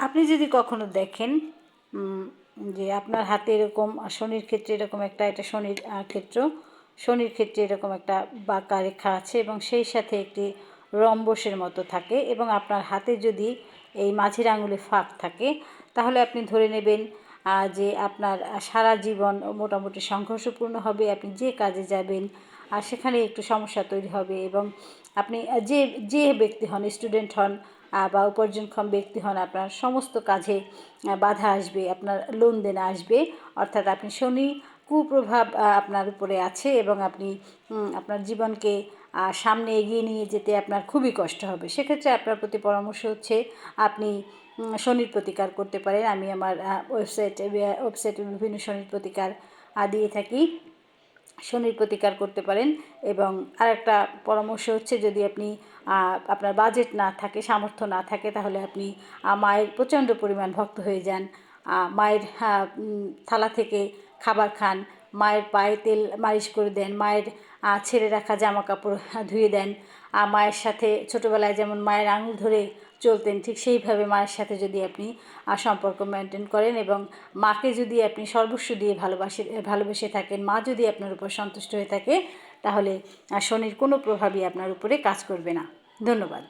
আপনি যদি কখনো দেখেন যে আপনার হাতে এরকম শনির ক্ষেত্রে এরকম একটা, এটা শনির ক্ষেত্র, শনির ক্ষেত্রে এরকম একটা বাঁকা রেখা আছে এবং সেই সাথে একটি রম্বসের মতো থাকে, এবং আপনার হাতে যদি এই মাঝের আঙুলে ফাঁক থাকে, তাহলে আপনি ধরে নেবেন যে আপনার সারা জীবন মোটামুটি সংঘর্ষপূর্ণ হবে। আপনি যে কাজে যাবেন আর সেখানে একটু সমস্যা তৈরি হবে, এবং আপনি যে যে ব্যক্তি হন, স্টুডেন্ট হন বা উপার্জনক্ষম ব্যক্তি হন, আপনার সমস্ত কাজে বাধা আসবে, আপনার লেনদেন আসবে। অর্থাৎ আপনি শনি কুপ্রভাব আপনার উপরে আছে, এবং আপনি আপনার জীবনকে সামনে এগিয়ে নিয়ে যেতে আপনার খুবই কষ্ট হবে। সেক্ষেত্রে আপনার প্রতি পরামর্শ হচ্ছে আপনি শনির প্রতিকার করতে পারেন। আমি আমার ওয়েবসাইটে বিভিন্ন শনির প্রতিকার দিয়ে থাকি। শনির প্রতিকার করতে পারেন। এবং আরেকটা পরামর্শ হচ্ছে, যদি আপনি আপনার বাজেট না থাকে, সামর্থ্য না থাকে, তাহলে আপনি মায়ের প্রচণ্ড পরিমাণ ভক্ত হয়ে যান। মায়ের থালা থেকে খাবার খান, মায়ের পায়ে তেল মালিশ করে দেন, মায়ের ছেড়ে রাখা জামা কাপড় ধুয়ে দেন। মায়ের সাথে ছোটোবেলায় যেমন মায়ের আঙুল ধরে চলতেন, ঠিক সেইভাবে মায়ের সাথে যদি আপনি সম্পর্ক মেনটেন করেন এবং মাকে যদি আপনি সর্বস্ব দিয়ে ভালোবেসে থাকেন, মা যদি আপনার উপর সন্তুষ্ট হয়ে থাকে, তাহলে শনির কোনো প্রভাবই আপনার উপরে কাজ করবে না। ধন্যবাদ।